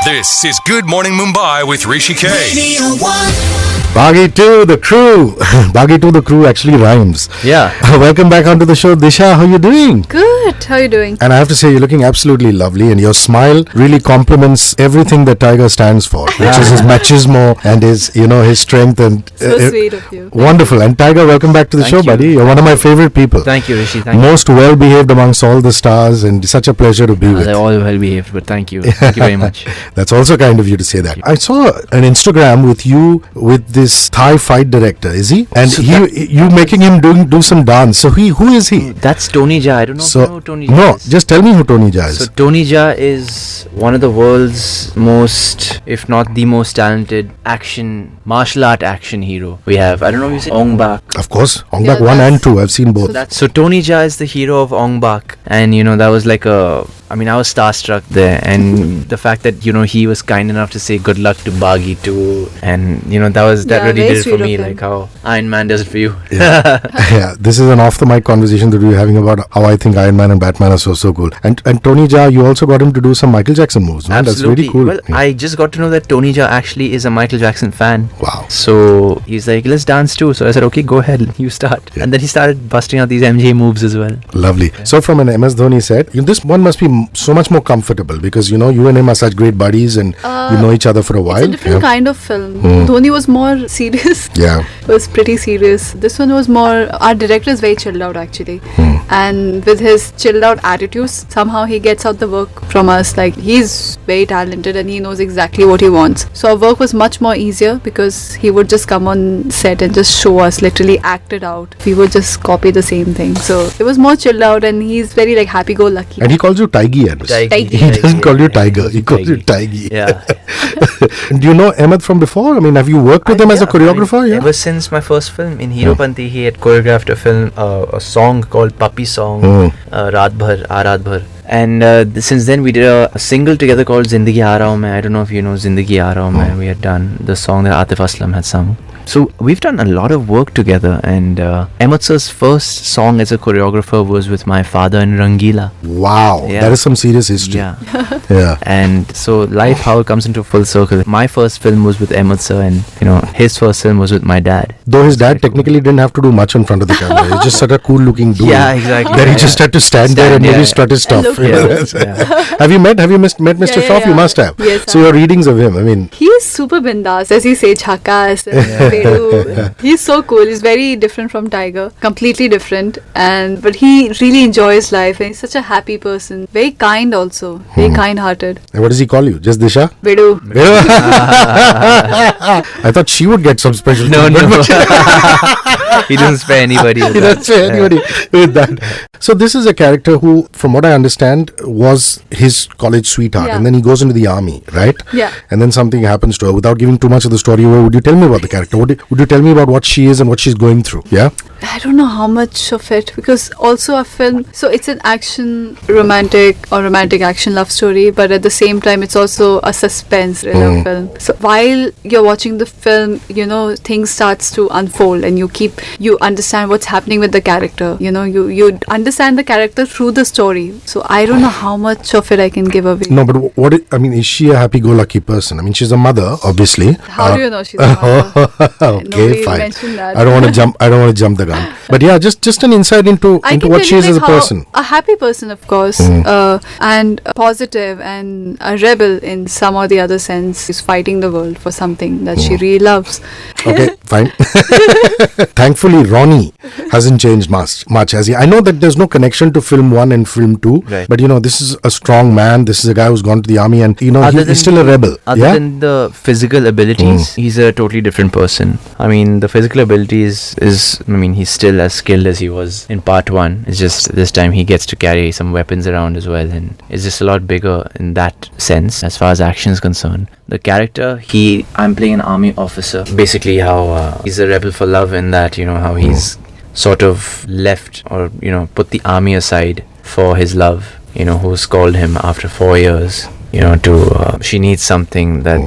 This is Good Morning Mumbai with Hrishikesh. Baaghi to the crew. Baaghi to the crew actually rhymes. Yeah. Welcome back onto the show. Disha, how are you doing? Good. How are you doing? And I have to say, you're looking absolutely lovely, and your smile really complements everything that Tiger stands for, which is his machismo and his strength and So sweet of you. Wonderful. And Tiger, welcome back to the Thank show, you. buddy. You're one of my favorite people. Thank you, Hrishi. Thank Most well behaved amongst all the stars, and such a pleasure to be you. with. They're all well behaved, but thank you. Thank you very much. That's also kind of you to say that. I saw an Instagram with you with this Thai fight director, is he? And So you making him do some dance. So who is he? That's Tony Jaa. I don't know if you know who Tony Jaa No, is. just tell me who Tony Jaa is. So Tony Jaa is one of the world's most, if not the most talented martial art action hero we have. I don't know if you say Ong Bak. Of course, Ong Yeah, Bak 1 and 2. I've seen both. So Tony Jaa is the hero of Ong Bak, and that was like I was starstruck there, and the fact that he was kind enough to say good luck to Baaghi too, and that really very did it for sweet me, of him. like how Iron Man does it for you. Yeah, this is an off the mic conversation that we were having about how I think Iron Man and Batman are so cool. And Tony Jaa, you also got him to do some Michael Jackson moves, man. Absolutely. That's really cool. Well, Yeah. I just got to know that Tony Jaa actually is a Michael Jackson fan. Wow. So he's like, let's dance too. So I said, okay, go ahead, you start. Yeah. And then he started busting out these MJ moves as well. Lovely. So from an MS Dhoni set, this one must be so much more comfortable because you and him are such great buddies and you know each other for a while. It's a different kind of film. Mm. Dhoni was more serious. Yeah. Was pretty serious. This one was more. Our director is very chilled out actually, and with his chilled out attitudes, somehow he gets out the work from us. Like he's very talented and he knows exactly what he wants. So our work was much more easier because he would just come on set and just show us, literally act it out. We would just copy the same thing. So it was more chilled out, and he's very like happy-go-lucky. And he calls you Taigi, Anas. Taigi. He doesn't call you Tiger. He calls you Taigi. Yeah. Do you know Ahmed from before? I mean, have you worked with him as a choreographer? Yeah. Ever since my first film in Hero Panti, he had choreographed a song called Puppy Song, Raat Bhar, Aarat Bhar. And since then we did a single together called Zindagi Aa Raha Hoon Main. I don't know if you know Zindagi Aa Raha Hoon Main. We had done the song that Atif Aslam had sung. So we've done a lot of work together, and Ahmed sir's first song as a choreographer was with my father in Rangila. Wow. Yeah. That is some serious history. Yeah. Yeah. And so life, how it comes into full circle. My first film was with Ahmed sir, and his first film was with my dad. Though his dad technically didn't have to do much in front of the camera. He's just such a cool looking dude. Yeah, exactly. That he just had to stand there and maybe yeah. strut his stuff. Look Have you met Mr. Yeah, Shroff? You yeah. must have. Yes, So your readings of him, I mean, He's super bindas, as he say, Jhakas and Peru. He's so cool. He's very different from Tiger, completely different. But he really enjoys life, and he's such a happy person. Very kind also, very kind-hearted. and what does he call you? Just Disha? Bedu. I thought she would get some special No, treatment, no. He doesn't spare anybody. with He that. doesn't say anybody with that. So this is a character who, from what I understand, was his college sweetheart, Yeah. and then he goes into the army, right? Yeah. And then something happens to her. Without giving too much of the story away, would you tell me about the character? Would you tell me about what she is and what she's going through? Yeah. I don't know how much of it, because also a film, so it's an romantic action love story, but at the same time it's also a suspense thriller film. So while you're watching the film, things starts to unfold, and you understand what's happening with the character. You understand the character through the story. So I don't know how much of it I can give away. No, but is she a happy-go-lucky person? I mean, she's a mother, obviously. How do you know she's a mother? Okay, Nobody fine. mentioned that. I don't want to jump the gun. But yeah, just an insight into I can what tell she you, is as a how person. A happy person, of course, and positive, and a rebel in some or the other sense. She's fighting the world for something that she really loves. Okay, fine. Thankfully, Ronnie hasn't changed much, has he? I know that there's no connection to film 1 and film 2, Right. but this is a strong man. This is a guy who's gone to the army, and he's still a rebel. Other Yeah. than the physical abilities, he's a totally different person. I mean, the physical abilities he's still as skilled as he was in part 1. It's just this time he gets to carry some weapons around as well, and it's just a lot bigger in that sense as far as action is concerned. The character, I'm playing an army officer. Basically how he's a rebel for love, in that, how he's sort of left, or, put the army aside for his love, who's called him after 4 years, she needs something that,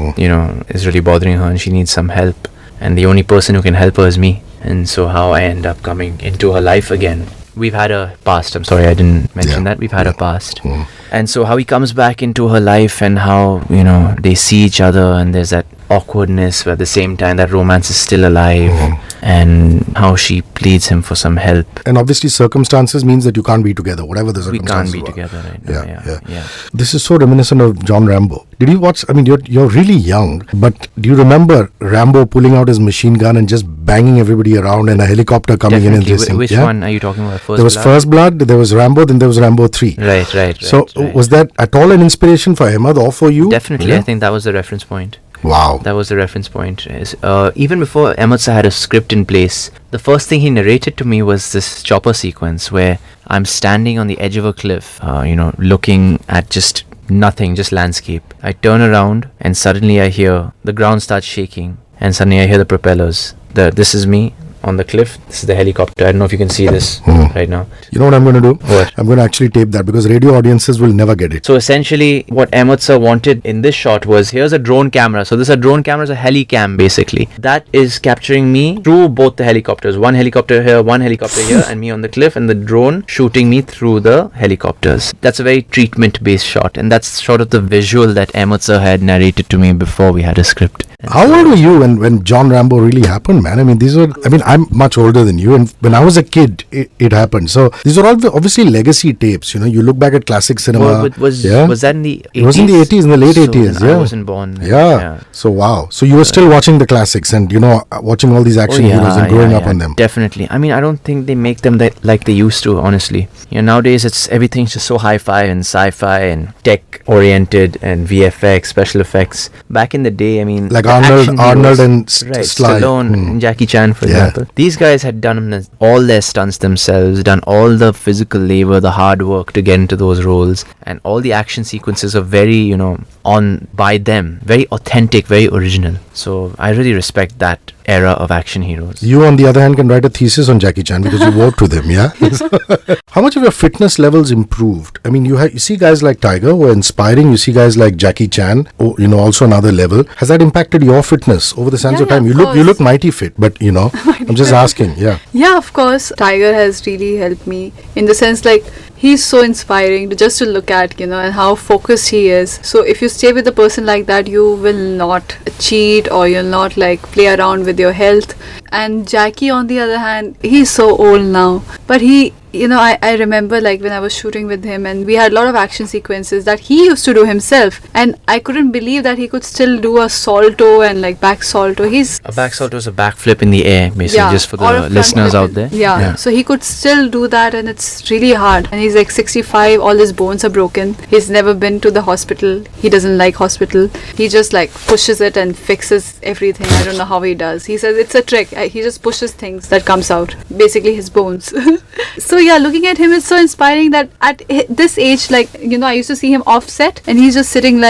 is really bothering her, and she needs some help. And the only person who can help her is me. And so how I end up coming into her life again. We've had a past. I'm sorry I didn't mention that. We've had a past. And so how he comes back into her life and how, they see each other and there's that awkwardness, but at the same time that romance is still alive, and how she pleads him for some help. And obviously circumstances means that you can't be together, whatever the We circumstances can't be were. together right now. Yeah. This is so reminiscent of John Rambo. Did you watch, you're really young, but do you remember Rambo pulling out his machine gun and just banging everybody around and a helicopter coming in and Definitely. this thing? Which one are you talking about? There was First Blood, there was Rambo, then there was Rambo 3. Right. So right. was that at all an inspiration for Ahmed or for you? Definitely. Yeah? I think that was the reference point. Wow. That was the reference point. Even before Ahmed Sir had a script in place, the first thing he narrated to me was this chopper sequence where I'm standing on the edge of a cliff, looking at just nothing, just landscape. I turn around and suddenly I hear the ground starts shaking, and suddenly I hear the propellers. This is me on the cliff. This is the helicopter. I don't know if you can see this right now. You know what I'm going to do? What? I'm going to actually tape that because radio audiences will never get it. So essentially, what Ahmed Sir wanted in this shot was, here's a drone camera. So a drone camera is a helicam basically. That is capturing me through both the helicopters. One helicopter here, one helicopter here, and me on the cliff, and the drone shooting me through the helicopters. That's a very treatment-based shot, and that's sort of the visual that Ahmed Sir had narrated to me before we had a script. And How old were you when John Rambo really happened, man? I'm much older than you, and when I was a kid, it happened. So these are all obviously legacy tapes. You look back at classic cinema. Well, was that in the 80s? It was in the 80s, in the late 80s. Then Yeah, I wasn't born. Yeah. So wow. So you were still watching the classics and watching all these action heroes and growing up on them. Definitely. I don't think they make them like they used to, honestly. Nowadays everything's just so hi-fi and sci-fi and tech-oriented and VFX, special effects. Back in the day, Like the action Arnold heroes, and right, Sly. Stallone and Jackie Chan, for Yeah. example. These guys had done all their stunts themselves, done all the physical labor, the hard work to get into those roles, and all the action sequences are very, on by them, very authentic, very original. So I really respect that era of action heroes. You, on the other hand, can write a thesis on Jackie Chan because you worked with him, yeah? How much of your fitness levels improved? You see guys like Tiger who are inspiring. You see guys like Jackie Chan, also another level. Has that impacted your fitness over the sands of time? You look mighty fit, but, I'm just asking, yeah. Yeah, of course. Tiger has really helped me in the sense he's so inspiring just to look at, and how focused he is. So if you stay with a person like that, you will not cheat or you'll not play around with your health. And Jackie, on the other hand, he's so old now, but he I remember when I was shooting with him and we had a lot of action sequences that he used to do himself, and I couldn't believe that he could still do a salto and back salto. A back salto is a backflip in the air, basically, just for the listeners out there. Yeah, so he could still do that, and it's really hard. And he's 65, all his bones are broken. He's never been to the hospital. He doesn't like hospital. He just pushes it and fixes everything. I don't know how he does. He says it's a trick. He just pushes things that comes out, basically his bones. So yeah, looking at him is so inspiring that at this age, I used to see him offset and he's just sitting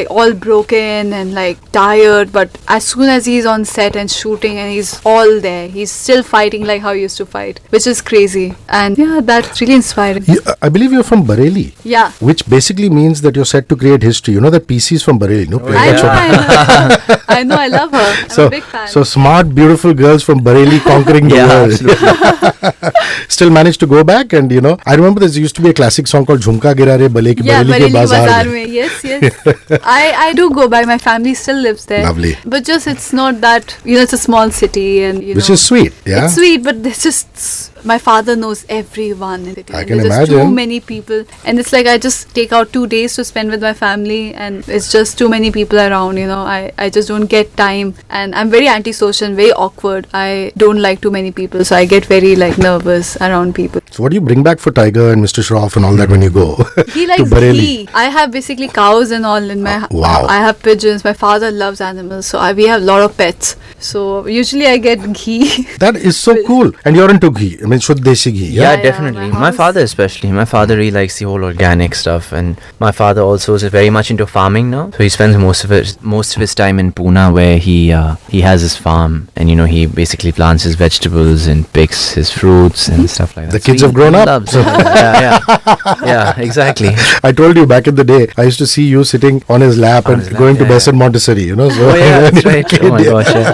all broken and tired, but as soon as he's on set and shooting and he's all there, he's still fighting like how he used to fight, which is crazy. And yeah, that's really inspiring. I believe you're from Bareilly. Yeah. Which basically means that you're set to create history. You know that PC is from Bareilly, no? I know, I love her. I'm a big fan. So smart, beautiful girls from Bareilly conquering the world. Absolutely. Still managed to go back, and I remember there used to be a classic song called Jhumka Gira Re Bareilly ke Bazaar Mein. Yes. I do go back. My family still lives there. Lovely. But just it's not that, it's a small city and Which is sweet, yeah? It's sweet, but there's just, my father knows everyone in the city. I and can there's imagine. just too many people. And it's I just take out 2 days to spend with my family and it's just too many people around, I just don't get time. And I'm very antisocial and very awkward. I don't like too many people. So I get very nervous around people. So what do you bring back for Tiger and Mr. Shroff and all that when you go? He likes ghee. I have basically cows and all in my wow. I have pigeons. My father loves animals, so we have a lot of pets. So usually I get ghee. That is so cool. And you're into ghee. Shuddh desi ghee. Yeah, Yeah, definitely. my My house- father especially. My father really likes the whole organic stuff, and my father also is very much into farming now. So he spends most of his time in Pune, where he has his farm, and he basically plants his vegetables and picks his fruits and stuff like that. The kids have grown up. Loves it. yeah, exactly. I told you back in the day, I used to see you sitting on his lap and going to Besant Montessori, So Oh yeah, that's right. Oh my gosh, yeah.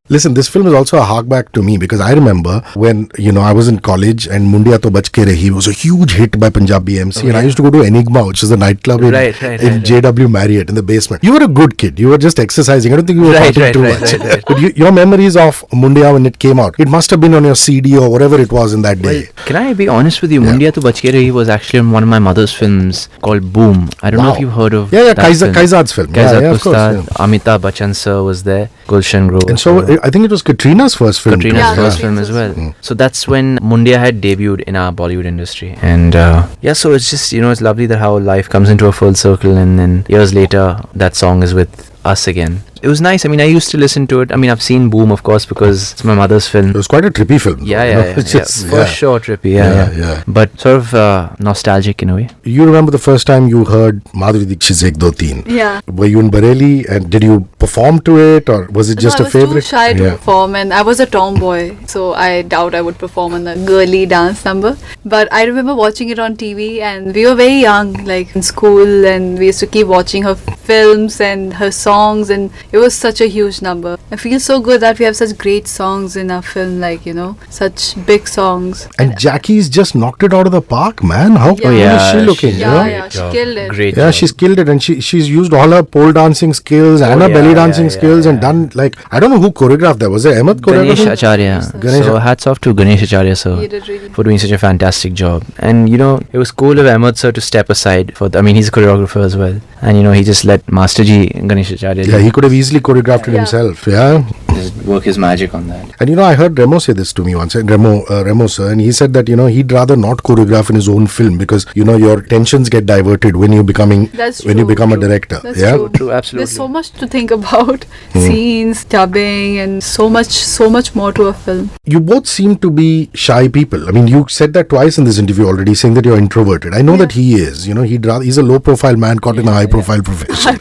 Listen, this film is also a hark back to me because I remember when, I was in college and Mundiya To Bach Ke Rahi was a huge hit by Punjabi MC and I used to go to Enigma, which is a nightclub in JW Marriott in the basement. You were a good kid. You were just exercising. I don't think you were partying too much. But your memories of Mundiya when it came out, it must have been on your CD or whatever it was in that day. Well, can I be honest with you? Mundiya To Bach Ke Rahi was actually on one of my mother's films called Boom. I don't know if you've heard of that Kaizad's film. Kaizad Ustad, Amitabh Bachchan sir was there, Gulshan Grove. And so I think it was Katrina's first film. Katrina's first film as well. So that's when Mundiya had debuted in our Bollywood industry. And so it's just, it's lovely that how life comes into a full circle and then years later that song is with us again. It was nice. I mean, I used to listen to it. I mean, I've seen Boom, of course, because it's my mother's film. It was quite a trippy film. For sure trippy. Yeah. But sort of nostalgic in a way. You remember the first time you heard Madhuri Dixit's Ek Do Teen? Yeah. Were you in Bareilly and did you perform to it or was it just a favorite? I was too shy to perform and I was a tomboy, so I doubt I would perform on the girly dance number. But I remember watching it on TV and we were very young, like in school, and we used to keep watching her films and her songs, and it was such a huge number. I feel so good that we have such great songs in our film, like, such big songs. And Jackie's just knocked it out of the park, man. How is she looking? She killed it. Great job. She's killed it, and she's used all her pole dancing skills and her belly dancing skills and done, like, I don't know who choreographed that. Was it Ahmed choreographed? Ganesh Acharya. So hats off to Ganesh Acharya sir for doing such a fantastic job. And it was cool of Ahmed sir to step aside for he's a choreographer as well. And he just let Master Ji Ganesh Acharya. Yeah, he could have easily choreographed it himself. Yeah. Just work his magic on that. And I heard Remo say this to me once, Remo sir, and he said that he'd rather not choreograph in his own film because your tensions get diverted when you become a director. That's true, absolutely. There's so much to think about, scenes, dubbing, and so much more to a film. You both seem to be shy people. I mean, you said that twice in this interview already, saying that you're introverted. I know that he is. He's a low-profile man caught in a high-profile profession.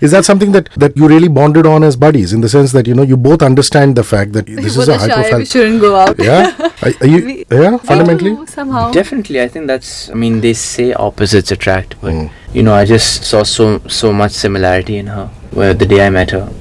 Is that something that you really bonded on as buddies, in the sense that you both understand the fact that this is a high-profile? We shouldn't go out. Yeah, are you? Fundamentally, somehow. Definitely, I think that's. They say opposites attract, but I just saw so much similarity in her. The day I met her,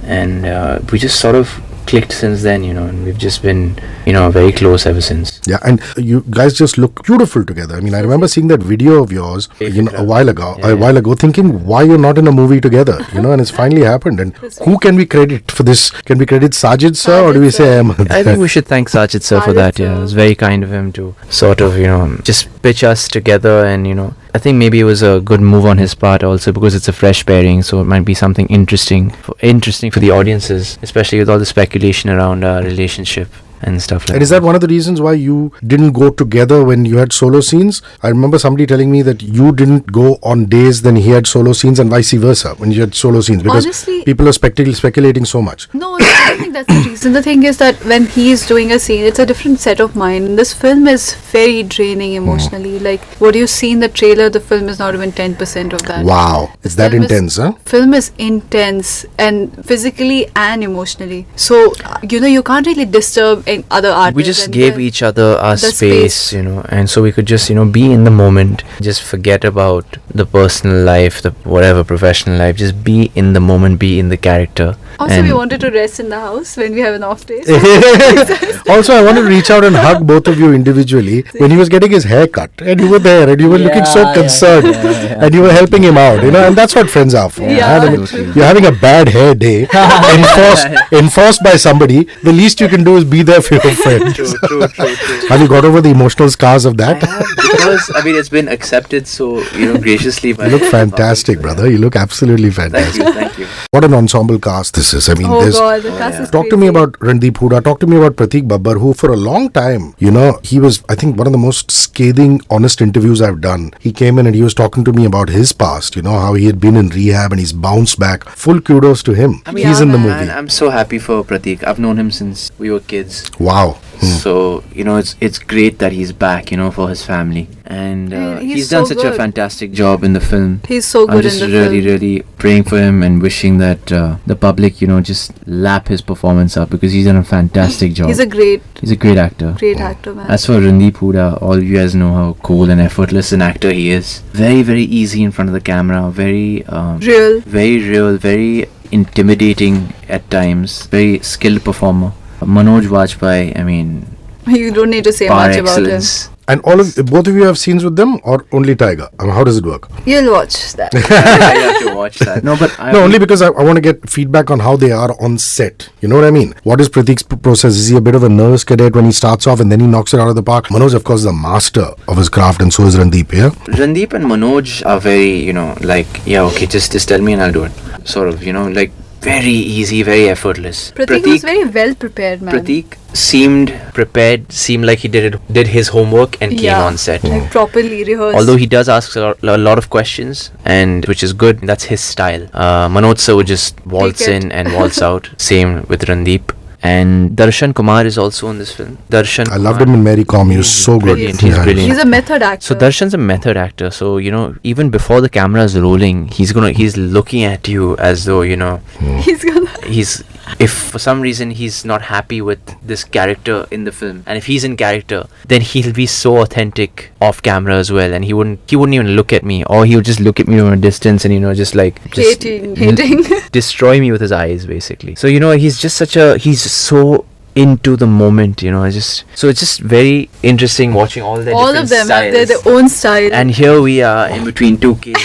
and we just sort of clicked since then, and we've just been, very close ever since. Yeah, and you guys just look beautiful together. I mean, I remember seeing that video of yours, a while ago, thinking why you're not in a movie together, and it's finally happened. And who can we credit for this? Can we credit Sajid sir or do we say Ahmed? I think we should thank Sajid sir for that. Yeah, it was very kind of him to sort of, just pitch us together, and I think maybe it was a good move on his part also because it's a fresh pairing, so it might be something interesting for the audiences, especially with all the speculation around our relationship and stuff like that. And is that one of the reasons why you didn't go together when you had solo scenes? I remember somebody telling me that you didn't go on days then he had solo scenes and vice versa when you had solo scenes because honestly, people are speculating so much. No, I don't think that's the reason. The thing is that when he is doing a scene, it's a different set of mind. This film is very draining emotionally. Like what you see in the trailer, the film is not even 10% of that. Wow. It's that intense, huh? Film is intense and physically and emotionally. So, you can't really disturb other artists. We just gave each other our space, and so we could just, be in the moment, just forget about the personal life, the whatever professional life, just be in the moment, be in the character. Also, we wanted to rest in the house when we have an off day. Also, I wanted to reach out and hug both of you individually when he was getting his hair cut and you were there and you were looking so concerned and you were helping him out, and that's what friends are for. You're having a bad hair day enforced by somebody, the least you can do is be there for your friend. True. Have you got over the emotional scars of that? I have, because it's been accepted so graciously. You look fantastic, brother. You look absolutely fantastic. Thank you. What an ensemble cast this is. The cast is talk to me about Randeep Hooda. Talk to me about Prateek Babbar, who for a long time, he was, I think, one of the most scathing, honest interviews I've done. He came in and he was talking to me about his past, how he had been in rehab and he's bounced back. Full kudos to him. He's in the movie. I'm so happy for Prateek. I've known him since we were kids. Wow. So, it's great that he's back, for his family. And he's done such a fantastic job in the film. He's so good in the film. I'm just really praying for him and wishing that the public, just lap his performance up because he's done a fantastic job. He's a great actor. Great actor, man. As for Randeep Hooda, all you guys know how cool and effortless an actor he is. Very, very easy in front of the camera. Very real. Very real. Very intimidating at times, very skilled performer. Manoj Vajpayee, I mean, You don't need to say par much about him. excellence. And both of you have scenes with them, or only Tiger? I mean, how does it work? You'll watch that. You have to watch that. No, but No, only because I want to get feedback on how they are on set. You know what I mean? What is Prateek's process? Is he a bit of a nervous cadet when he starts off and then he knocks it out of the park? Manoj, of course, is the master of his craft, and so is Randeep, yeah? Randeep and Manoj are very, like, yeah, okay, just tell me and I'll do it. Sort of, like very easy, very effortless. Prateek was very well prepared, man. Prateek seemed prepared, seemed like he did his homework and came on set. Like properly rehearsed. Although he does ask a lot of questions, and which is good, that's his style. Manoj sir would just waltz Take it. in and waltz out. Same with Randeep. And Darshan Kumar is also in this film. I loved him in Mary Com. He was so good. brilliant. He's brilliant. He's a method actor. So Darshan's a method actor. So even before the camera is rolling, he's looking at you as though He's gonna. if for some reason he's not happy with this character in the film, and if he's in character, then he'll be so authentic off camera as well, and he wouldn't even look at me, or he would just look at me from a distance and Hating. destroy me with his eyes, basically. So he's just he's so into the moment, so it's just very interesting watching all the All different of them have styles. their own style. And here we are in between two kids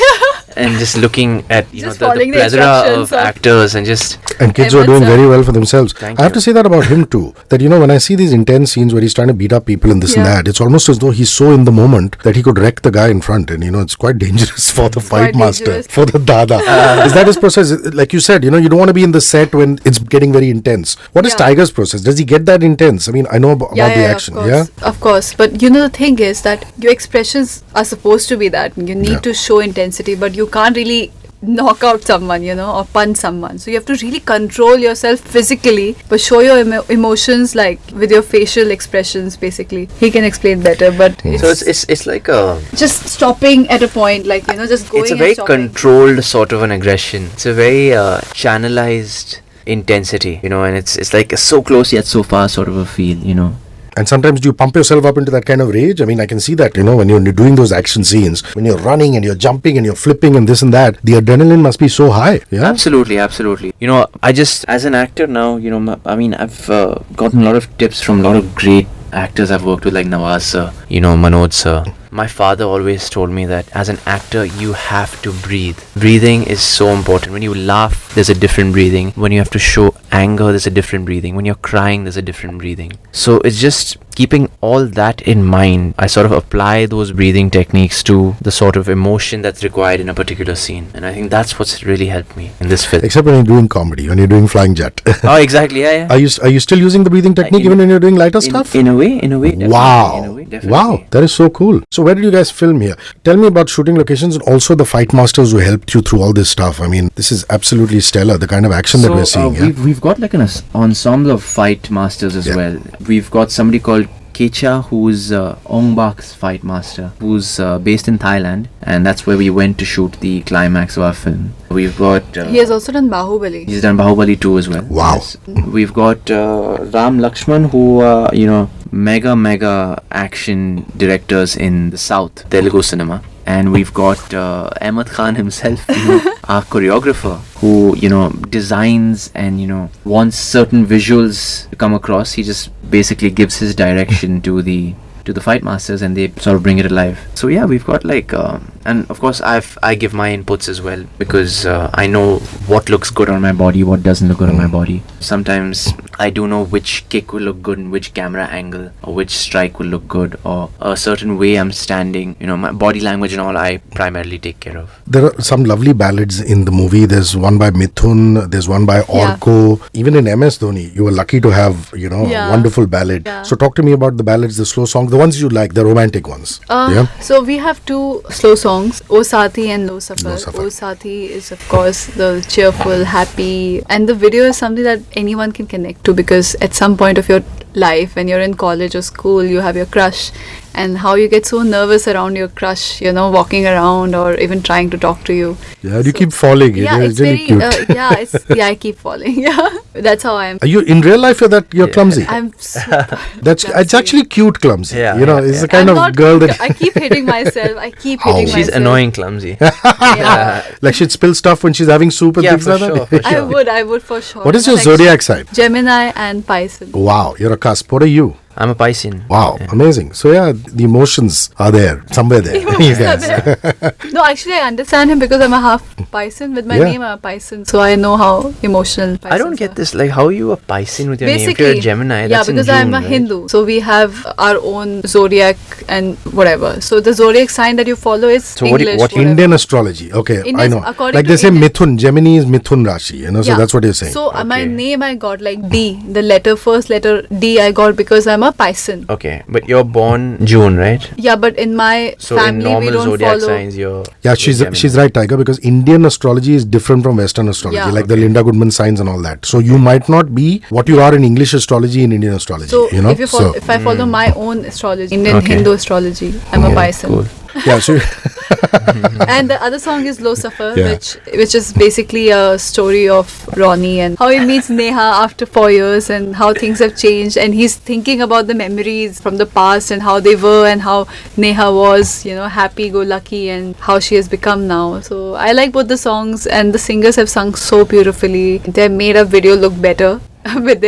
and just looking at Just the following the plethora instructions of of- actors and just And kids were doing very well for themselves. Thank I have you. to say that about him too. That when I see these intense scenes where he's trying to beat up people and this and Yeah. that, it's almost as though he's so in the moment that he could wreck the guy in front. And it's quite dangerous for the fight quite master, dangerous. for the Dada. Is that his process? Like you said, you don't want to be in the set when it's getting very intense. What is Yeah. Tiger's process? Does he get that intense? I mean, I know about the action. Of course. But the thing is that your expressions are supposed to be that. You need Yeah. to show intensity, but you can't really knock out someone, or punch someone. So you have to really control yourself physically, but show your emotions like with your facial expressions, basically. He can explain better, but so it's like a just stopping at a point, like, just going it's a and very stopping. controlled sort of an aggression. It's a very channelized intensity, and it's like a so close yet so far sort of a feel. And sometimes do you pump yourself up into that kind of rage? I mean, I can see that, when you're doing those action scenes, when you're running and you're jumping and you're flipping and this and that, the adrenaline must be so high. Yeah. Absolutely. I just, as an actor now, I've gotten a lot of tips from a lot of great actors I've worked with, like Nawaz sir, Manoj sir. My father always told me that as an actor, you have to breathe. Breathing is so important. When you laugh, there's a different breathing. When you have to show anger, there's a different breathing. When you're crying, there's a different breathing. So it's just keeping all that in mind. I sort of apply those breathing techniques to the sort of emotion that's required in a particular scene. And I think that's what's really helped me in this film. Except when you're doing comedy, when you're doing Flying Jet. Oh, exactly. Yeah. Are you still using the breathing technique even when you're doing lighter stuff? In a way. Definitely. Wow. In a way, definitely. Wow. That is so cool. So where did you guys film here? Tell me about shooting locations and also the fight masters who helped you through all this stuff. I mean, this is absolutely stellar, the kind of action that we're seeing. We've got like an ensemble of fight masters as well. We've got somebody called Kecha, who's Ong Bak's fight master, who's based in Thailand, and that's where we went to shoot the climax of our film. We've got He has also done Bahubali. he's done Bahubali 2 as well. Wow. Yes. We've got Ram Lakshman, who mega action directors in the South Telugu cinema. And we've got Ahmed Khan himself, our choreographer, who designs and wants certain visuals to come across. He just basically gives his direction to the fight masters, and they sort of bring it alive. So yeah, we've got and of course I give my inputs as well, because I know what looks good on my body, what doesn't look good on my body. Sometimes I do know which kick will look good in which camera angle, or which strike will look good, or a certain way I'm standing. My body language and all I primarily take care of. There are some lovely ballads in the movie. There's one by Mithun, there's one by Orko. Even in MS Dhoni, you were lucky to have, a wonderful ballad. Yeah. So talk to me about the ballads, the slow songs, the ones you like, the romantic ones. So we have two slow songs, O Saathi and Lo Safar. Lo Safar. O Saathi is of course the cheerful, happy, and the video is something that anyone can connect to, because at some point of your life, when you're in college or school, you have your crush, and how you get so nervous around your crush, walking around or even trying to talk to you. Yeah, you keep falling. Yeah, it's very cute. I keep falling. Yeah, that's how I am. Are you in real life? You're clumsy. I'm super It's clumsy. actually cute clumsy. Yeah, It's the kind I'm of not girl cute. that I keep hitting myself. She's annoying clumsy. Yeah. like she'd spill stuff when she's having soup and Yeah, things for like sure, that. for sure. I would for sure. What is your Like zodiac sign? Gemini and Pisces. Wow, you're a cusp. What are you? I'm a Piscean. Wow, Yeah. amazing. So yeah, the emotions are there, somewhere there. You guys. No, actually, I understand him because I'm a half Piscean. With my Yeah. name, I'm a Piscean, so I know how emotional Pisceans I don't get are. this. Like, how are you a Piscean with your name? If Basically, you're a Gemini, yeah, that's in because June, I'm a right? Hindu, so we have our own zodiac and whatever. So the zodiac sign that you follow is So what English. what whatever. Indian astrology? Okay, I Indian- know. according Like to they say, Indian- Mithun. Gemini is Mithun Rashi. So Yeah. that's what you're saying. So my Okay. name I got like D, the first letter D I got because I'm a Piscean. Okay, but you're born June, right? Yeah, but in my So in family we normal don't zodiac follow. signs, you're Yeah, Gemini. she's right, Tiger, because Indian astrology is different from Western astrology, Yeah. like the Linda Goodman signs and all that. So you might not be what you are in English astrology in Indian astrology. So if I follow Hmm. my own astrology, Indian Okay. Hindu astrology, I'm a Piscean. Cool. yeah, so And the other song is Low Suffer, Yeah. which is basically a story of Ronnie and how he meets Neha after 4 years and how things have changed, and he's thinking about the memories from the past and how they were and how Neha was, happy go lucky, and how she has become now. So I like both the songs, and the singers have sung so beautifully. They made a video look better. with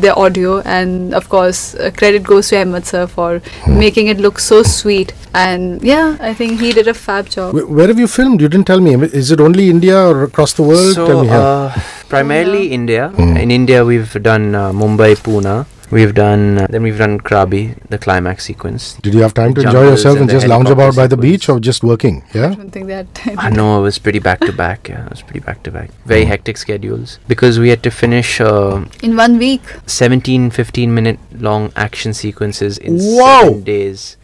their audio, and of course credit goes to Ahmed sir for making it look so sweet, and yeah, I think he did a fab job. where have you filmed? You didn't tell me. Is it only India or across the world? Tell me here. Primarily India. In India, we've done Mumbai, Pune. We've done Krabi, the climax sequence. Did you have time to enjoy jungles yourself and and the just lounge about helicopter by the sequence. beach or just working? I Yeah. don't think that time. No, it was pretty back to back. Yeah, it was pretty back to back. Very hectic schedules because we had to finish In 1 week. 15-minute long action sequences in Wow. 7 days.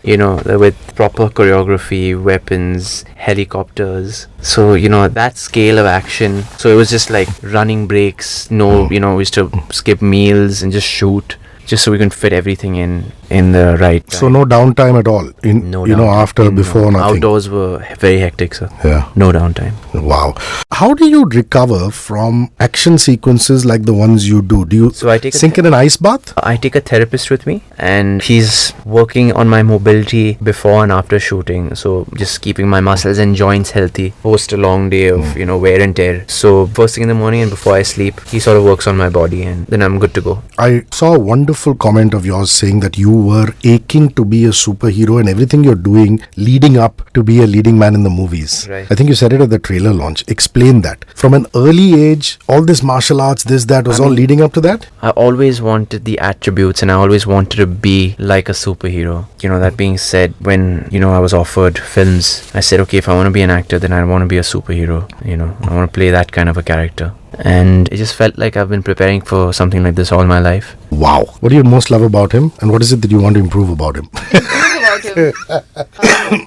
With proper choreography, weapons, helicopters. So, that scale of action. So it was just like running breaks. No, we used to skip meals and just shoot. Just so we can fit everything in the right time. So no downtime at all. No You know, downtime. after, before, nothing. Outdoors were very hectic, sir. Yeah. No downtime. Wow. How do you recover from action sequences like the ones you do? Do you So I take a sink in an ice bath? I take a therapist with me, and he's working on my mobility before and after shooting. So just keeping my muscles and joints healthy post a long day of wear and tear. So first thing in the morning and before I sleep, he sort of works on my body, and then I'm good to go. I saw a wonderful comment of yours saying that you were aching to be a superhero and everything you're doing leading up to be a leading man in the movies. Right. I think you said it at the trailer launch. Explain that. From an early age, all this martial arts, this, that was all leading up to that? I always wanted the attributes, and I always wanted to be like a superhero. That being said, when, I was offered films, I said, okay, if I want to be an actor, then I want to be a superhero. I want to play that kind of a character. And it just felt like I've been preparing for something like this all my life. Wow. What do you most love about him? And what is it that you want to improve about him? About him.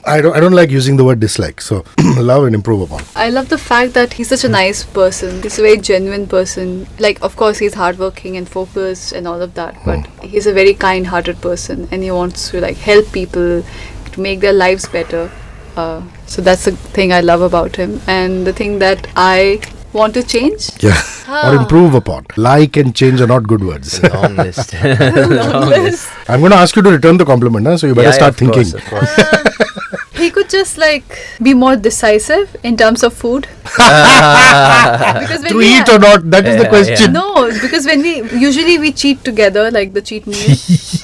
I don't like using the word dislike. So love and improve upon. I love the fact that he's such a nice person. He's a very genuine person. Like, of course, he's hardworking and focused and all of that, but he's a very kind-hearted person, and he wants to help people to make their lives better. So that's the thing I love about him, and the thing that I want to change. Yeah. Or improve upon. Like and change are not good words. Long list. Long list. I'm going to ask you to return the compliment, huh? So you better start thinking. Of course. He could just be more decisive in terms of food. Because when To we eat or not, that is the Yeah, question. No, because when we cheat together, like the cheat meal,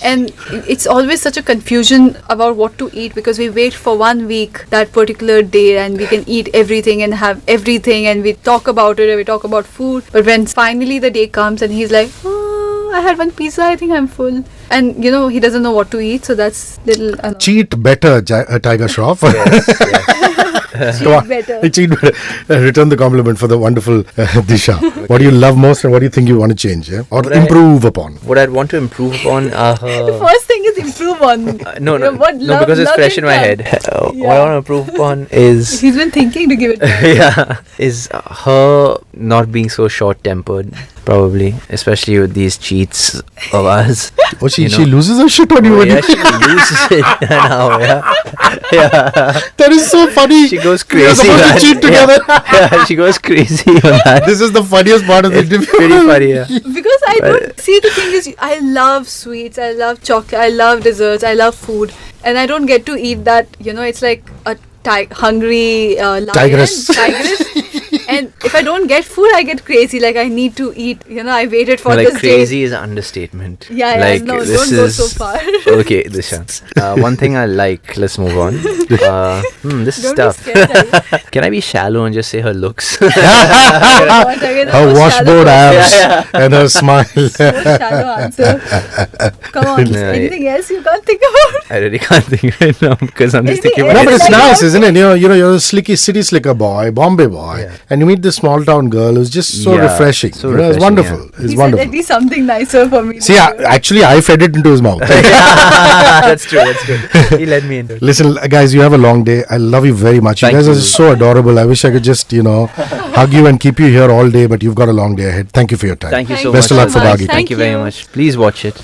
and it's always such a confusion about what to eat, because we wait for 1 week that particular day and we can eat everything and have everything, and we talk about it and we talk about food. But when finally the day comes and he's like, oh, I had one pizza, I think I'm full. And he doesn't know what to eat, so that's little annoying. Cheat better, Tiger Shroff. Come on. better. Cheat better. Return the compliment for the wonderful Disha. What do you love most and what do you think you want to change? Yeah? Or What I- improve upon? What I'd want to improve upon are her... First thing is improve on. No, What because it's fresh in my nothing head. What Yeah. I want to improve upon is... He's been thinking to give it back. yeah, is her not being so short-tempered, probably, especially with these cheats of ours. Oh, she You know. she loses her shit on you. Oh, when yeah, you- she loses it now. Yeah. That is so funny. She goes We are crazy. supposed to man. cheat together. Yeah, she goes crazy on that. This is the funniest part of the It's interview. pretty funny. Yeah. Because I don't see, the thing is, I love sweets, I love chocolate, I love desserts, I love food, and I don't get to eat that. It's like a hungry lion, Tigress. And if I don't get food, I get crazy. Like, I need to eat. I waited for Like this crazy is an understatement. Yeah, like no, this don't go is so far. okay, Disha. One thing I like. Let's move on. This is Don't tough. be scared. Tiger. Can I be shallow and just say her looks? What, Tiger? The Her most washboard shallow abs and her smile. most shallow answer. Come on. Yeah, Anything else you can't think about? I really can't think right now because I'm just Anything thinking No, about but it's it. Like nice, how- isn't it? You're a city slicker boy, Bombay boy, Yeah. and you meet this small town girl who's just so Yeah, refreshing. so It's refreshing, wonderful. yeah. It's He wonderful. said at least something nicer for me. See, than you. actually, I fed it into his mouth. That's true. That's true. He led me into it. Listen, guys, you have a long day. I love you very much. Thank you guys are you. just so adorable. I wish I could just, hug you and keep you here all day, but you've got a long day ahead. Thank you for your time. Thank you so Best much. of luck for so much. Baaghi. Thank you very you. much. Please watch it.